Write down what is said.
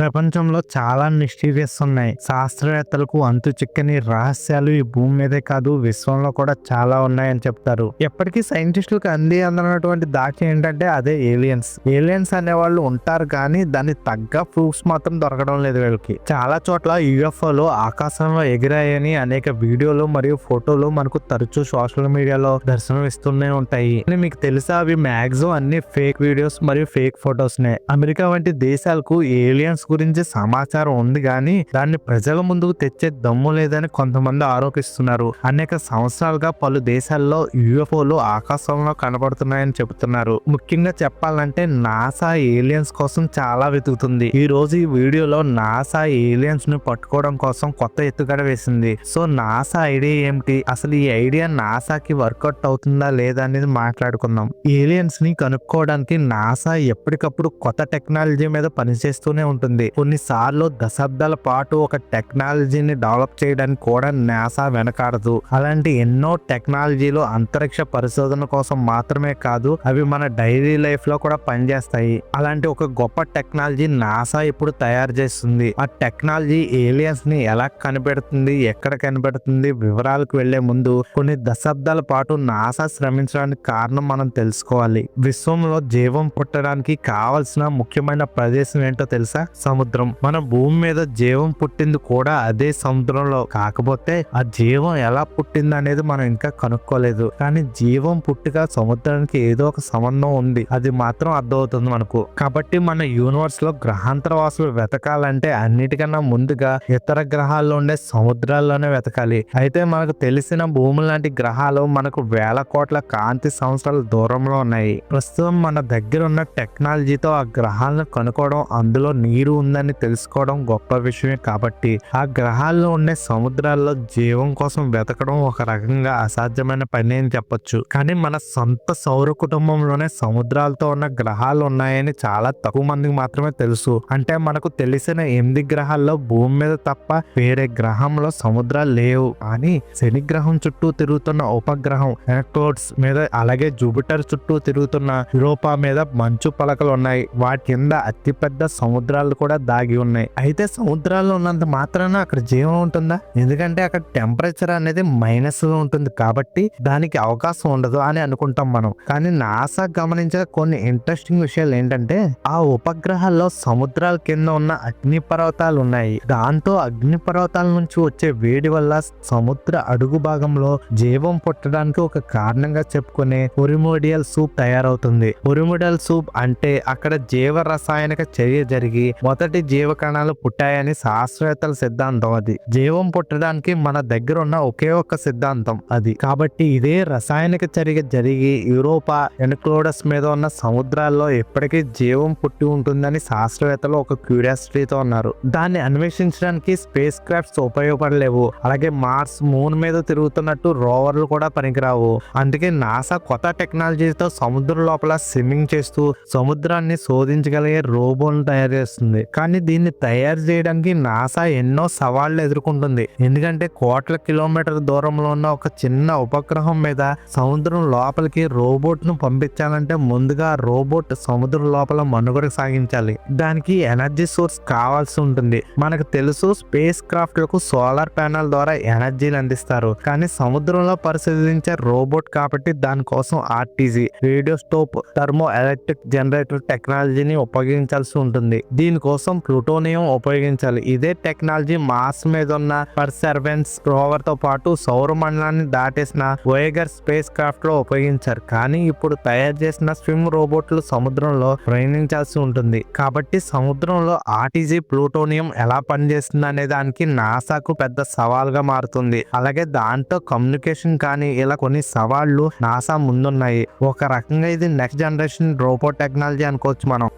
ప్రపంచంలో చాలా మిస్టీరియస్ ఉన్నాయి. శాస్త్రవేత్తలకు అంతు చిక్కని రహస్యాలు ఈ భూమి మీదే కాదు విశ్వంలో కూడా చాలా ఉన్నాయని చెప్తారు. ఎప్పటికీ సైంటిస్టులకు అందనటువంటి దాచి ఏంటంటే అదే ఏలియన్స్. ఏలియన్స్ అనేవాళ్ళు ఉంటారు కానీ దాన్ని తగ్గ ప్రూఫ్స్ మాత్రం దొరకడం లేదు వీళ్ళకి. చాలా చోట్ల యూఎఫ్ఓలు ఆకాశంలో ఎగిరాయని అనేక వీడియోలు మరియు ఫోటోలు మనకు తరచూ సోషల్ మీడియాలో దర్శనం ఇస్తూనే ఉంటాయి. మీకు తెలుసా అవి మ్యాక్సిమం అన్ని ఫేక్ వీడియోస్ మరియు ఫేక్ ఫొటోస్ నే. అమెరికా వంటి దేశాలకు ఏలియన్స్ గురించి సమాచారం ఉంది కానీ దాన్ని ప్రజల ముందుకు తెచ్చే దమ్ము లేదని కొంతమంది ఆరోపిస్తున్నారు. అనేక సంవత్సరాలుగా పలు దేశాల్లో యూఎఫ్ఓలు ఆకాశంలో కనబడుతున్నాయని చెబుతున్నారు. ముఖ్యంగా చెప్పాలంటే నాసా ఏలియన్స్ కోసం చాలా వెతుకుతుంది. ఈ రోజు ఈ వీడియోలో నాసా ఏలియన్స్ ని పట్టుకోవడం కోసం కొత్త ఎత్తుగడ వేసింది. సో నాసా ఐడియా ఏమిటి, అసలు ఈ ఐడియా నాసాకి వర్కౌట్ అవుతుందా లేదా అనేది మాట్లాడుకుందాం. ఏలియన్స్ ని కనుక్కోవడానికి నాసా ఎప్పటికప్పుడు కొత్త టెక్నాలజీ మీద పనిచేస్తూనే ఉంటుంది. కొన్నిసార్లు దశాబ్దాల పాటు ఒక టెక్నాలజీని డెవలప్ చేయడానికి కూడా నాసా వెనకాడదు. అలాంటి ఎన్నో టెక్నాలజీలు అంతరిక్ష పరిశోధన కోసం మాత్రమే కాదు, అవి మన డైలీ లైఫ్ లో కూడా పనిచేస్తాయి. అలాంటి ఒక గొప్ప టెక్నాలజీ నాసా ఇప్పుడు తయారు చేస్తుంది. ఆ టెక్నాలజీ ఏలియన్స్ ని ఎలా కనిపెడుతుంది, ఎక్కడ కనిపెడుతుంది, వివరాలకు వెళ్లే ముందు కొన్ని దశాబ్దాల పాటు నాసా శ్రమించడానికి కారణం మనం తెలుసుకోవాలి. విశ్వంలో జీవం పుట్టడానికి కావలసిన ముఖ్యమైన ప్రదేశం ఏంటో తెలుసా? సముద్రం. మన భూమి మీద జీవం పుట్టింది కూడా అదే సముద్రంలో. కాకపోతే ఆ జీవం ఎలా పుట్టింది అనేది మనం ఇంకా కనుక్కోలేదు. కానీ జీవం పుట్టుక సముద్రానికి ఏదో ఒక సంబంధం ఉంది, అది మాత్రం అర్థమవుతుంది మనకు. కాబట్టి మన యూనివర్స్ లో గ్రహాంతర వాసులు వెతకాలంటే అన్నిటికన్నా ముందుగా ఇతర గ్రహాల్లో ఉండే సముద్రాల్లోనే వెతకాలి. అయితే మనకు తెలిసిన భూమి లాంటి గ్రహాలు మనకు వేల కోట్ల కాంతి సంవత్సరాల దూరంలో ఉన్నాయి. ప్రస్తుతం మన దగ్గర ఉన్న టెక్నాలజీతో ఆ గ్రహాలను కనుక్కోవడం, అందులో నీరు ఉందని తెలుసుకోవడం గొప్ప విషయమే. కాబట్టి ఆ గ్రహాల్లో ఉండే సముద్రాల్లో జీవం కోసం వెతకడం ఒక రకంగా అసాధ్యమైన పని అని చెప్పొచ్చు. కానీ మన సొంత సౌర కుటుంబంలోనే సముద్రాలతో ఉన్న గ్రహాలు ఉన్నాయని చాలా తక్కువ మందికి మాత్రమే తెలుసు. అంటే మనకు తెలిసిన 8 గ్రహాల్లో భూమి మీద తప్ప వేరే గ్రహంలో సముద్రాలు లేవు. కానీ శని గ్రహం చుట్టూ తిరుగుతున్న ఉపగ్రహం ఎనక్లోడ్స్ మీద, అలాగే జూపిటర్ చుట్టూ తిరుగుతున్న యూరోపా మీద మంచు పలకలు ఉన్నాయి. వాటి కింద అతిపెద్ద సముద్రాలు కూడా దాగి ఉన్నాయి. అయితే సముద్రాల్లో ఉన్నంత మాత్రాన అక్కడ జీవం ఉంటుందా? ఎందుకంటే అక్కడ టెంపరేచర్ అనేది మైనస్ లో ఉంటుంది కాబట్టి దానికి అవకాశం ఉండదు అని అనుకుంటాం మనం. కానీ నాసా గమనించిన కొన్ని ఇంట్రెస్టింగ్ విషయాలు ఏంటంటే ఆ ఉపగ్రహాల్లో సముద్రాల కింద ఉన్న అగ్ని పర్వతాలు ఉన్నాయి. దాంతో అగ్ని పర్వతాల నుంచి వచ్చే వేడి వల్ల సముద్ర అడుగు భాగంలో జీవం పుట్టడానికి ఒక కారణంగా చెప్పుకునే ఒరిమోడియల్ సూప్ తయారవుతుంది. ఒరిమోడియల్ సూప్ అంటే అక్కడ జీవ రసాయనిక చర్య జరిగి మొదటి జీవ కణాలు పుట్టాయని శాస్త్రవేత్తల సిద్ధాంతం. అది జీవం పుట్టడానికి మన దగ్గర ఉన్న ఒకే ఒక్క సిద్ధాంతం అది. కాబట్టి ఇదే రసాయనిక చర్య జరిగి యూరోపా ఎన్క్లోడస్ మీద ఉన్న సముద్రాల్లో ఎప్పటికీ జీవం పుట్టి ఉంటుందని శాస్త్రవేత్తలు ఒక క్యూరియాసిటీతో ఉన్నారు. దాన్ని అన్వేషించడానికి స్పేస్ క్రాఫ్ట్స్ ఉపయోగపడలేవు. అలాగే మార్స్, మూన్ మీద తిరుగుతున్నట్టు రోవర్లు కూడా పనికిరావు. అందుకే నాసా కొత్త టెక్నాలజీతో సముద్రం లోపల స్విమ్మింగ్ చేస్తూ సముద్రాన్ని శోధించగలిగే రోబోలను తయారు చేస్తుంది. కానీ దీన్ని తయారు చేయడానికి నాసా ఎన్నో సవాళ్లు ఎదుర్కొంటుంది. ఎందుకంటే కోట్ల కిలోమీటర్ దూరంలో ఉన్న ఒక చిన్న ఉపగ్రహం మీద సముద్రం లోపలికి రోబోట్ ను పంపించాలంటే ముందుగా రోబోట్ సముద్రం లోపల మనుగడ సాగించాలి. దానికి ఎనర్జీ సోర్స్ కావాల్సి ఉంటుంది. మనకు తెలుసు స్పేస్ క్రాఫ్ట్ లకు సోలార్ ప్యానెల్ ద్వారా ఎనర్జీని అందిస్తారు. కానీ సముద్రంలో పరిశీలించే రోబోట్ కాబట్టి దానికోసం RTG, radioscope, thermo electric generator టెక్నాలజీని ఉపయోగించాల్సి ఉంటుంది. దీనికోసం ప్లూటోనియం ఉపయోగించాలి. ఇదే టెక్నాలజీ మార్స్ మీద ఉన్న పర్సెవరెన్స్ రోవర్ తో పాటు సౌర మండలాన్ని దాటేసిన వోయేజర్ స్పేస్ క్రాఫ్ట్ లో ఉపయోగించారు. కానీ ఇప్పుడు తయారు చేసిన స్విమ్ రోబోట్లు సముద్రంలో ప్రయాణించాల్సి ఉంటుంది. కాబట్టి సముద్రంలో ఆర్టీజీ, ప్లూటోనియం ఎలా పనిచేస్తుంది అనే దానికి నాసాకు పెద్ద సవాల్గా మారుతుంది. అలాగే దాంతో కమ్యూనికేషన్ కానీ ఇలా కొన్ని సవాళ్లు నాసా ముందున్నాయి. ఒక రకంగా ఇది నెక్స్ట్ జనరేషన్ రోబోట్ టెక్నాలజీ అనుకోవచ్చు మనం.